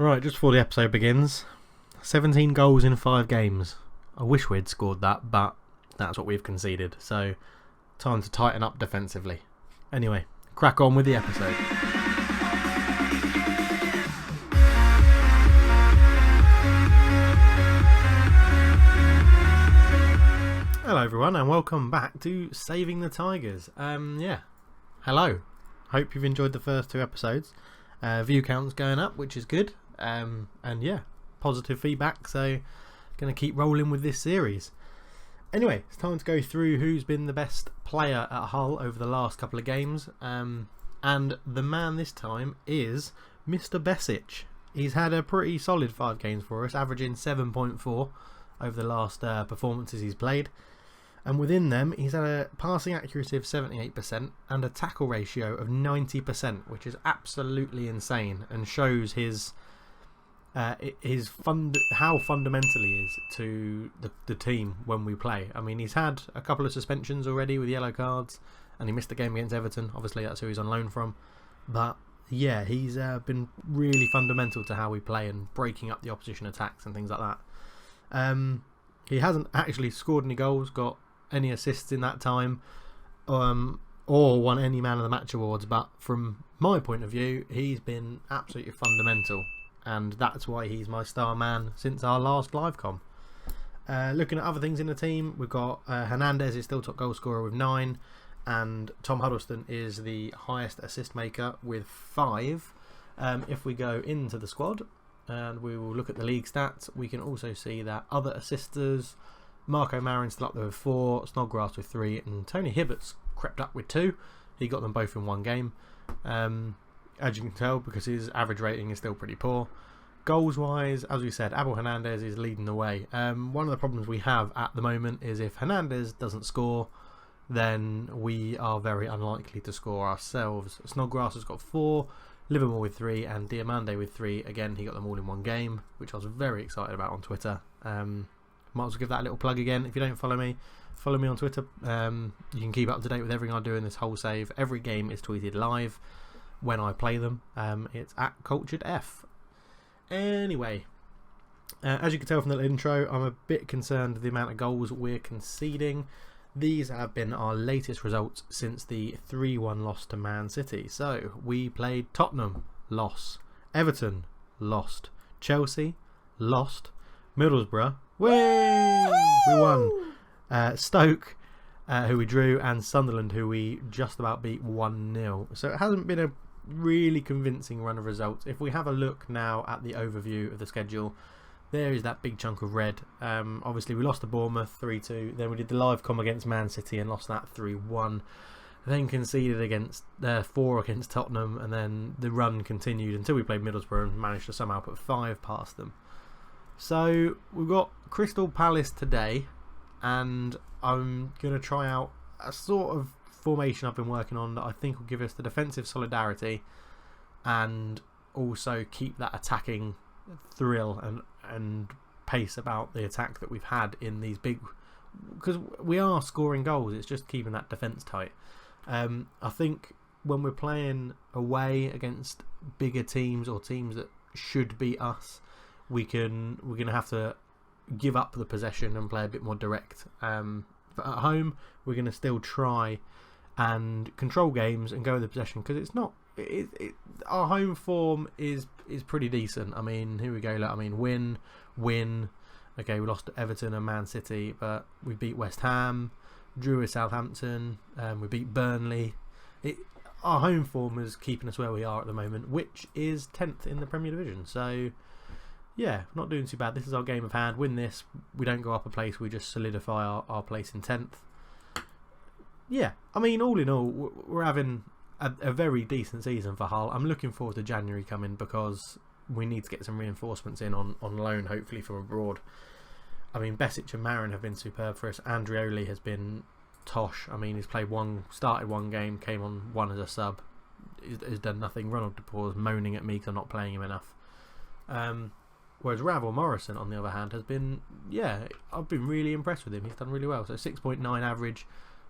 Right, just before the episode begins, 17 goals in 5 games. I wish we'd scored that, but that's what we've conceded. So, time to tighten up defensively. Anyway, crack on with the episode. Hello everyone and welcome back to Saving the Tigers. Hello. Hope you've enjoyed the first 2 episodes. View count's going up, which is good. Positive feedback, so going to keep rolling with this series. Anyway, it's time to go through who's been the best player at Hull over the last couple of games. And the man this time is Mr. Besic. He's had a pretty solid 5 games for us, averaging 7.4 over the last performances he's played. And within them, he's had a passing accuracy of 78% and a tackle ratio of 90%, which is absolutely insane and shows how fundamental he is to the team when we play. I mean, he's had a couple of suspensions already with yellow cards, and he missed the game against Everton. Obviously, that's who he's on loan from. But yeah, he's been really fundamental to how we play and breaking up the opposition attacks and things like that. He hasn't actually scored any goals, got any assists in that time, or won any Man of the Match awards, but from my point of view, he's been absolutely fundamental, and that's why he's my star man since our last live com. Looking at other things in the team, we've got Hernandez is still top goal scorer with 9, and Tom Huddleston is the highest assist maker with 5. If we go into the squad and we will look at the league stats, we can also see that other assisters, Marco Marin's still up there with 4, Snodgrass with 3, and Tony Hibbert's crept up with 2. He got them both in one game. As you can tell, because his average rating is still pretty poor. Goals wise, as we said, Abel Hernandez is leading the way. One of the problems we have at the moment is if Hernandez doesn't score, then we are very unlikely to score ourselves. Snodgrass has got 4, Livermore with 3, and Diamande with 3. Again, he got them all in one game, which I was very excited about on Twitter. Might as well give that a little plug again. If you don't follow me on Twitter. You can keep up to date with everything I do in this whole save. Every game is tweeted live when I play them. It's at CulturedF. Anyway, as you can tell from the intro, I'm a bit concerned with the amount of goals we're conceding. These have been our latest results since the 3-1 loss to Man City. So, we played Tottenham, loss. Everton, lost. Chelsea, lost. Middlesbrough, we won. Stoke, who we drew, and Sunderland, who we just about beat 1-0. So it hasn't been a really convincing run of results. If we have a look now at the overview of the schedule, there is that big chunk of red. Obviously, we lost to Bournemouth 3-2. Then we did the live com against Man City and lost that 3-1. Then conceded against 4 against Tottenham, and then the run continued until we played Middlesbrough and managed to somehow put 5 past them. So we've got Crystal Palace today, and I'm going to try out a sort of formation I've been working on that I think will give us the defensive solidarity and also keep that attacking thrill and pace about the attack that we've had in these big, because we are scoring goals, it's just keeping that defence tight. I think when we're playing away against bigger teams or teams that should beat us, we're going to have to give up the possession and play a bit more direct. But at home, we're going to still try and control games and go with the possession, because it's not. Our home form is pretty decent. I mean, here we go. I mean, win. Okay, we lost to Everton and Man City, but we beat West Ham, drew with Southampton, we beat Burnley. Our home form is keeping us where we are at the moment, which is 10th in the Premier Division. So, yeah, not doing too bad. This is our game of hand. Win this, we don't go up a place, we just solidify our place in 10th. Yeah, I mean, all in all, we're having a very decent season for Hull. I'm looking forward to January coming, because we need to get some reinforcements in on loan, hopefully from abroad. I mean, Besic and Marin have been superb for us. Andrioli has been tosh. I mean, he's started one game, came on one as a sub. He's done nothing. Ronald De Boer's moaning at me because I'm not playing him enough. Whereas Ravel Morrison, on the other hand, has been, I've been really impressed with him. He's done really well. So 6.9 average,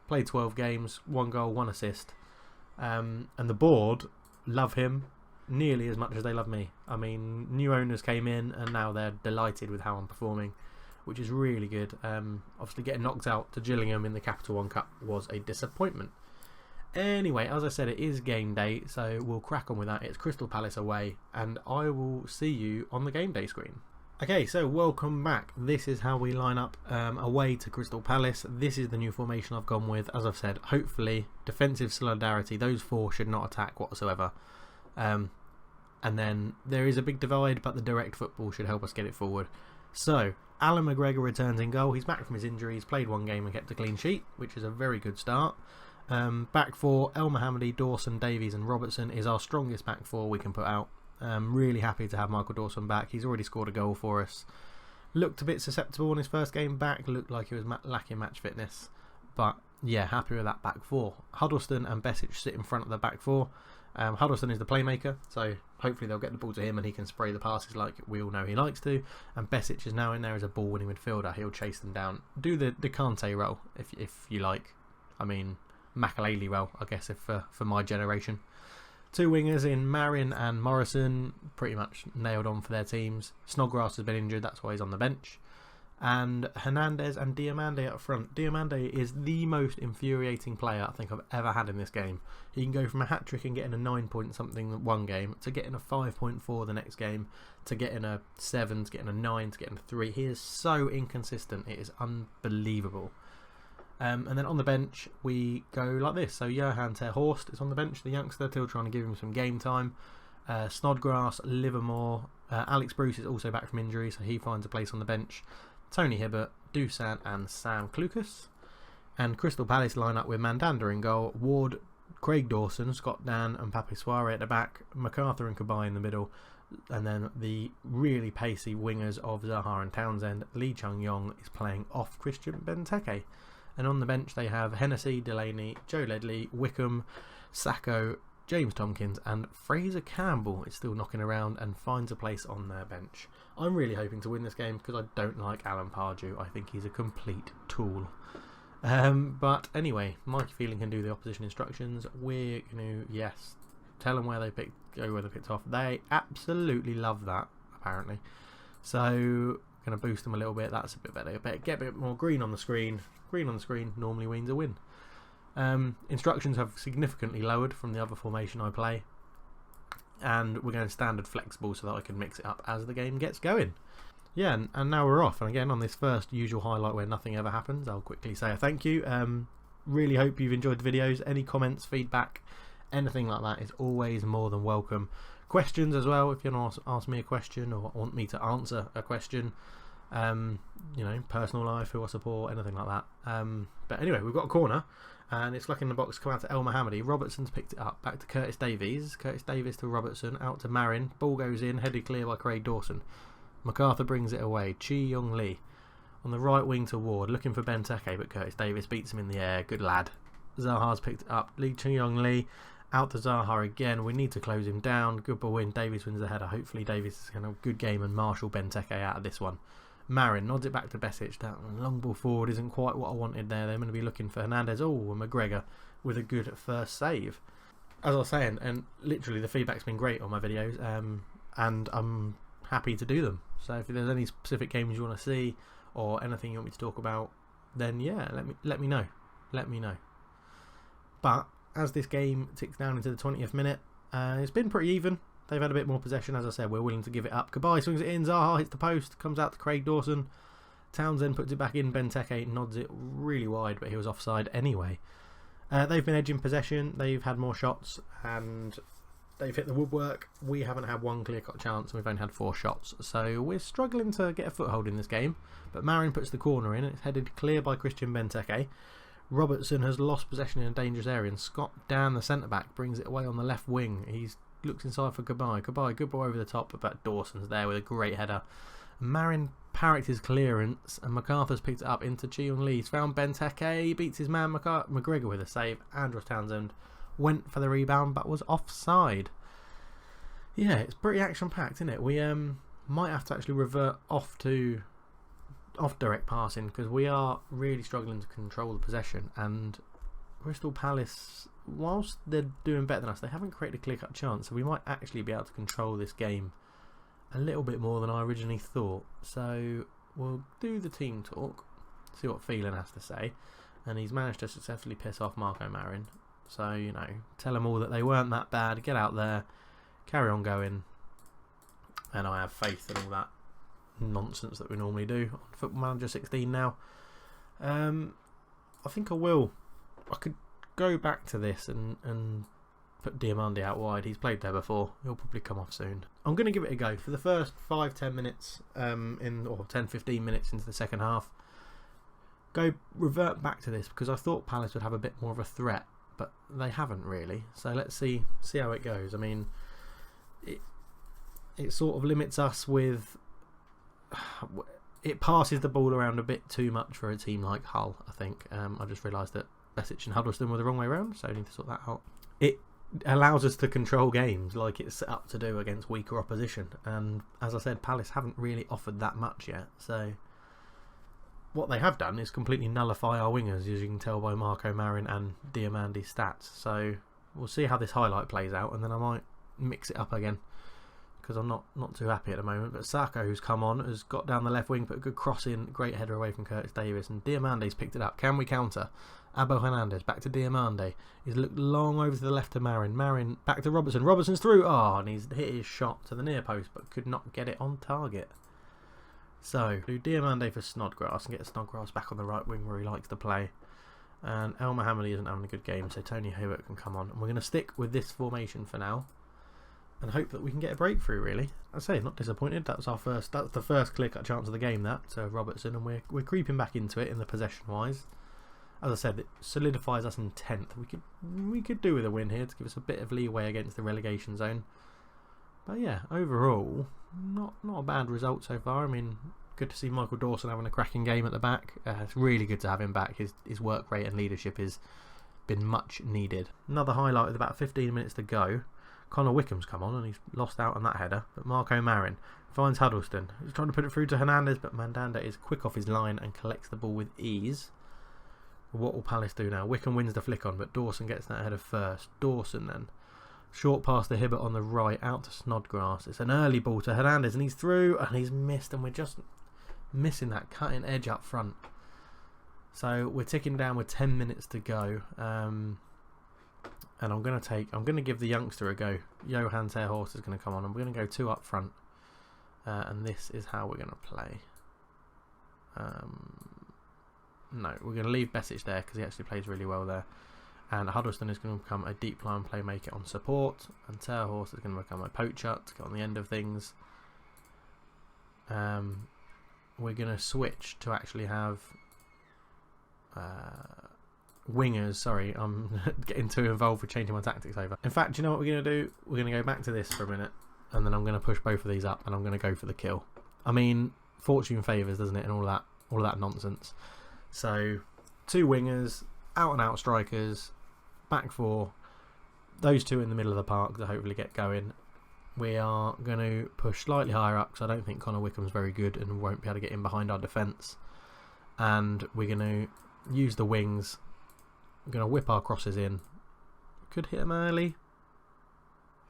played 12 games, 1 goal, 1 assist. And the board love him. nearly as much as they love me. I mean, new owners came in and now they're delighted with how I'm performing, which is really good. Obviously getting knocked out to Gillingham in the Capital One Cup was a disappointment. Anyway, as I said, it is game day, so we'll crack on with that. It's Crystal Palace away, and I will see you on the game day screen. Okay, so welcome back. This is how we line up away to Crystal Palace. This is the new formation I've gone with. As I've said, hopefully, defensive solidarity. Those four should not attack whatsoever. And then there is a big divide, but the direct football should help us get it forward. So, Alan McGregor returns in goal. He's back from his injury. He's played one game and kept a clean sheet, which is a very good start. Back four, El Mohammadi, Dawson, Davies and Robertson is our strongest back four we can put out. Really happy to have Michael Dawson back. He's already scored a goal for us. Looked a bit susceptible in his first game back. Looked like he was lacking match fitness. But yeah, happy with that back four. Huddleston and Besic sit in front of the back four. Huddleston is the playmaker, so hopefully they'll get the ball to him and he can spray the passes like we all know he likes to. And Besic is now in there as a ball-winning midfielder. He'll chase them down. Do the Kante role if you like. I mean, Makaleli role, I guess, if for my generation. Two wingers in Marin and Morrison, pretty much nailed on for their teams. Snodgrass has been injured, that's why he's on the bench. And Hernandez and Diomande up front. Diomande is the most infuriating player I think I've ever had in this game. He can go from a hat-trick and getting a 9 point something one game, to getting a 5.4 the next game, to getting a 7, to getting a 9, to getting a 3. He is so inconsistent, it is unbelievable. And then on the bench we go like this. So Johan ter Horst is on the bench, the youngster, still trying to give him some game time. Snodgrass, Livermore, Alex Bruce is also back from injury, so he finds a place on the bench. Tony Hibbert, Dusan and Sam Clucas. And Crystal Palace line up with Mandanda in goal, Ward, Craig Dawson, Scott Dan and Pape Soare at the back, MacArthur and Cabaye in the middle, and then the really pacey wingers of Zaha and Townsend. Lee Chung Yong is playing off Christian Benteke. And on the bench they have Hennessy, Delaney, Joe Ledley, Wickham, Sacco, James Tompkins and Fraser Campbell is still knocking around and finds a place on their bench. I'm really hoping to win this game because I don't like Alan Pardew. I think he's a complete tool. But anyway, Mikey Feeling can do the opposition instructions. We're going to, yes, tell them where they go where they picked off. They absolutely love that, apparently. So, going to boost them a little bit. That's a bit better. Get a bit more green on the screen. Green on the screen normally wins a win. Instructions have significantly lowered from the other formation I play, and we're going standard flexible so that I can mix it up as the game gets going. Yeah, and now we're off. And again, on this first usual highlight where nothing ever happens, I'll quickly say a thank you. Really hope you've enjoyed the videos. Any comments, feedback, anything like that is always more than welcome. Questions as well, if you want to ask me a question or want me to answer a question. You know, personal life, who I support, anything like that. But anyway, we've got a corner and it's lucky in the box to come out to El Mohammadi. Robertson's picked it up, back to Curtis Davies. Curtis Davies to Robertson, out to Marin. Ball goes in, headed clear by Craig Dawson. MacArthur brings it away. Chi Young Lee on the right wing to Ward, looking for Benteke, but Curtis Davies beats him in the air. Good lad. Zaha's picked it up. Chi Young Lee out to Zaha again. We need to close him down. Good ball in. Davies wins the header. Hopefully Davies is going to have a good game and marshal Benteke out of this one. Marin nods it back to Besic. That long ball forward isn't quite what I wanted there. They're going to be looking for Hernandez. Oh, and McGregor with a good first save. As I was saying, and literally the feedback's been great on my videos, and I'm happy to do them. So if there's any specific games you want to see or anything you want me to talk about, then yeah, let me know. Let me know. But as this game ticks down into the 20th minute, it's been pretty even. They've had a bit more possession, as I said. We're willing to give it up. Cabaye swings it in. Zaha hits the post. Comes out to Craig Dawson. Townsend puts it back in. Benteke nods it really wide, but he was offside anyway. They've been edging possession. They've had more shots, and they've hit the woodwork. We haven't had one clear-cut chance, and we've only had 4 shots. So we're struggling to get a foothold in this game. But Marin puts the corner in. It's headed clear by Christian Benteke. Robertson has lost possession in a dangerous area, and Scott Dan, the centre-back, brings it away on the left wing. He's looks inside for Cabaye. Cabaye, good ball over the top, but Dawson's there with a great header. Marin parried his clearance, and MacArthur's picked it up into Chi-Young Lee. He's found Benteke, beats his man McGregor with a save. Andros Townsend went for the rebound, but was offside. Yeah, it's pretty action-packed, isn't it? We might have to actually revert off direct passing, because we are really struggling to control the possession, and Crystal Palace, whilst they're doing better than us, they haven't created a clear-cut chance, so we might actually be able to control this game a little bit more than I originally thought. So we'll do the team talk, see what Phelan has to say, and he's managed to successfully piss off Marco Marin. So, you know, tell them all that they weren't that bad, get out there, carry on going, and I have faith in all that nonsense that we normally do on Football Manager 16 now. I think I could go back to this and put Diamandi out wide. He's played there before. He'll probably come off soon. I'm going to give it a go for the first 5-10 minutes or 10-15 minutes into the second half. Revert back to this because I thought Palace would have a bit more of a threat, but they haven't really. So let's see how it goes. I mean, it sort of limits us with. It passes the ball around a bit too much for a team like Hull, I think. I just realised that Besic and Huddleston were the wrong way around, so I need to sort that out. It allows us to control games like it's set up to do against weaker opposition, and as I said, Palace haven't really offered that much yet. So what they have done is completely nullify our wingers, as you can tell by Marco Marin and Diamandi's stats. So we'll see how this highlight plays out, and then I might mix it up again, because I'm not too happy at the moment. But Sako, who's come on, has got down the left wing, put a good cross in, great header away from Curtis Davis, and Diamandi's picked it up. Can we counter? Abo Hernandez back to Diamandi. He's looked long over to the left to Marin. Marin back to Robertson. Robertson's through. And he's hit his shot to the near post, but could not get it on target. So do Diamandi for Snodgrass and get Snodgrass back on the right wing where he likes to play. And El Mohammadi isn't having a good game, so Tony Hewitt can come on. And we're going to stick with this formation for now, and hope that we can get a breakthrough. Really, I say, not disappointed. That's the first clear-cut chance of the game. That so Robertson, and we're creeping back into it in the possession-wise. As I said, it solidifies us in 10th. We could do with a win here to give us a bit of leeway against the relegation zone. But yeah, overall, not a bad result so far. I mean, good to see Michael Dawson having a cracking game at the back. It's really good to have him back. His work rate and leadership has been much needed. Another highlight with about 15 minutes to go. Connor Wickham's come on and he's lost out on that header. But Marco Marin finds Huddleston. He's trying to put it through to Hernandez, but Mandanda is quick off his line and collects the ball with ease. What will Palace do now? Wickham wins the flick on, but Dawson gets that header first. Dawson then. Short pass to Hibbert on the right, out to Snodgrass. It's an early ball to Hernandez, and he's through, and he's missed, and we're just missing that cutting edge up front. So we're ticking down with 10 minutes to go. And I'm going to give the youngster a go. Johan Terhorst is going to come on, and we're going to go 2 up front. And this is how we're going to play. No, we're going to leave Besic there because he actually plays really well there. And Huddleston is going to become a deep line playmaker on support, and Terhorst is going to become a poacher to get on the end of things. We're going to switch to actually have wingers. Sorry, I'm getting too involved with changing my tactics over. In fact, do you know what we're going to do? We're going to go back to this for a minute, and then I'm going to push both of these up, and I'm going to go for the kill. I mean, fortune favours, doesn't it, and all that nonsense. So 2 wingers, out and out strikers, back 4, those 2 in the middle of the park to hopefully get going. We are going to push slightly higher up because I don't think Connor Wickham's very good and won't be able to get in behind our defence. And we're going to use the wings. We're going to whip our crosses in. Could hit them early.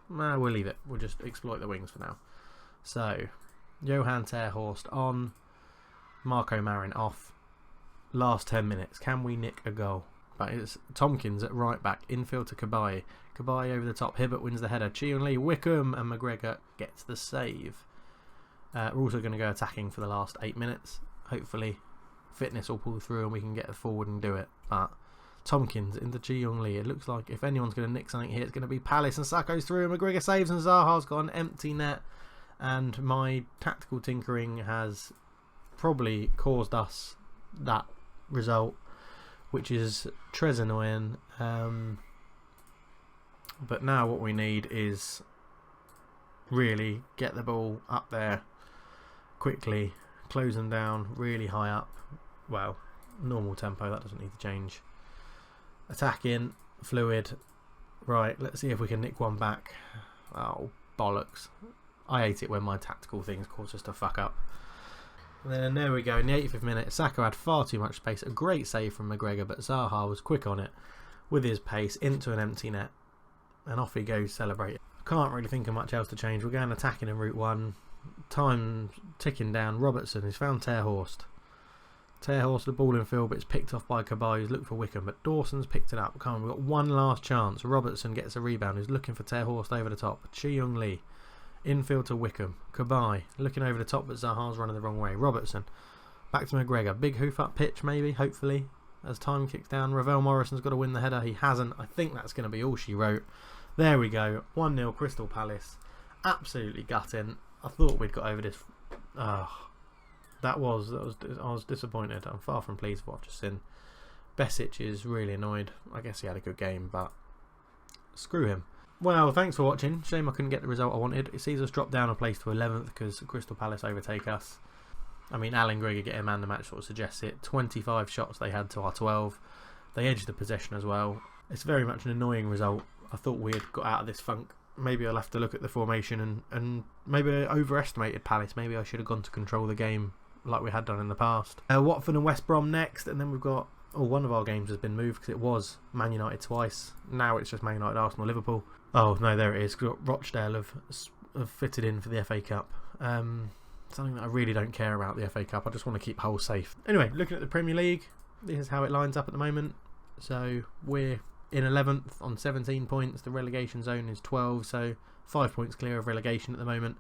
Nah, we'll leave it. We'll just exploit the wings for now. So Johan Terhorst on, Marco Marin off. Last 10 minutes, can we nick a goal? But it's Tompkins at right back, infield to Cabaye. Cabaye over the top, Hibbert wins the header. Chion Lee, Wickham, and McGregor gets the save. We're also going to go attacking for the last 8 minutes. Hopefully fitness will pull through and we can get forward and do it. But Tompkins into Chion Lee. It looks like if anyone's going to nick something here, it's going to be Palace, and Sako's through, and McGregor saves, and Zaha's got an empty net. And my tactical tinkering has probably caused us that result, which is très annoying. But now what we need is really get the ball up there quickly, close them down really high up. Well, normal tempo, that doesn't need to change. Attacking, fluid. Right, let's see if we can nick one back. Oh, bollocks. I hate it when my tactical things cause us to fuck up. And then there we go, in the 85th minute, Saka had far too much space. A great save from McGregor, but Zaha was quick on it. with his pace into an empty net, and off he goes celebrating. Can't really think of much else to change. We're going attacking in Route 1. Time ticking down. Robertson has found Terhorst. Terhorst the ball in field, but it's picked off by Cabai, who's looking for Wickham, but Dawson's picked it up. Come on, we've got one last chance. Robertson gets a rebound, who's looking for Terhorst over the top. Chi-Young Lee, infield to Wickham. Cabai, looking over the top, but Zaha's running the wrong way. Robertson, back to McGregor. Big hoof up pitch, maybe, hopefully, as time kicks down. Ravel Morrison's got to win the header. He hasn't. I think that's going to be all she wrote. There we go. 1-0 Crystal Palace. Absolutely gutting. I thought we'd got over this. I was disappointed. I'm far from pleased with what I've just seen. Besic is really annoyed. I guess he had a good game, but screw him. Well, thanks for watching. Shame I couldn't get the result I wanted. It sees us drop down a place to 11th because Crystal Palace overtake us. I mean, Alan Greger getting man of the match sort of suggests it. 25 shots they had to our 12. They edged the possession as well. It's very much an annoying result. I thought we had got out of this funk. Maybe I'll have to look at the formation and maybe I overestimated Palace. Maybe I should have gone to control the game like we had done in the past. Watford and West Brom next, and then we've got... Oh, one of our games has been moved because it was Man United twice. Now it's just Man United, Arsenal, Liverpool. Oh, no, there it is. Rochdale have fitted in for the FA Cup. Something that I really don't care about, the FA Cup. I just want to keep Hull safe. Anyway, looking at the Premier League, this is how it lines up at the moment. So we're in 11th on 17 points. The relegation zone is 12, so 5 points clear of relegation at the moment.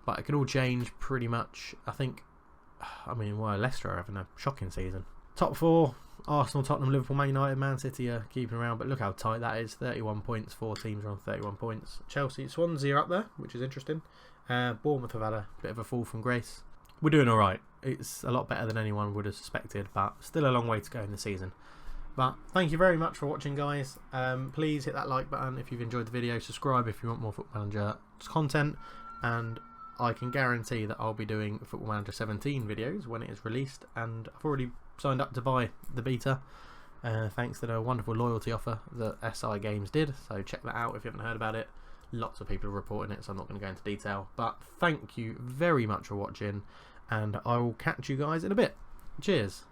But it could all change pretty much. I mean, well, Leicester are having a shocking season. Top 4, Arsenal, Tottenham, Liverpool, Man United, Man City are keeping around, but look how tight that is. 31 points, 4 teams are on 31 points. Chelsea, Swansea are up there, which is interesting. Bournemouth have had a bit of a fall from grace. We're doing alright. It's a lot better than anyone would have suspected, but still a long way to go in the season. But thank you very much for watching, guys. Please hit that like button if you've enjoyed the video. Subscribe if you want more Football Manager content, and I can guarantee that I'll be doing Football Manager 17 videos when it is released, and I've already signed up to buy the beta thanks to the wonderful loyalty offer that SI Games did, so check that out if you haven't heard about it. Lots of people are reporting it, so I'm not going to go into detail, but thank you very much for watching, and I will catch you guys in a bit. Cheers.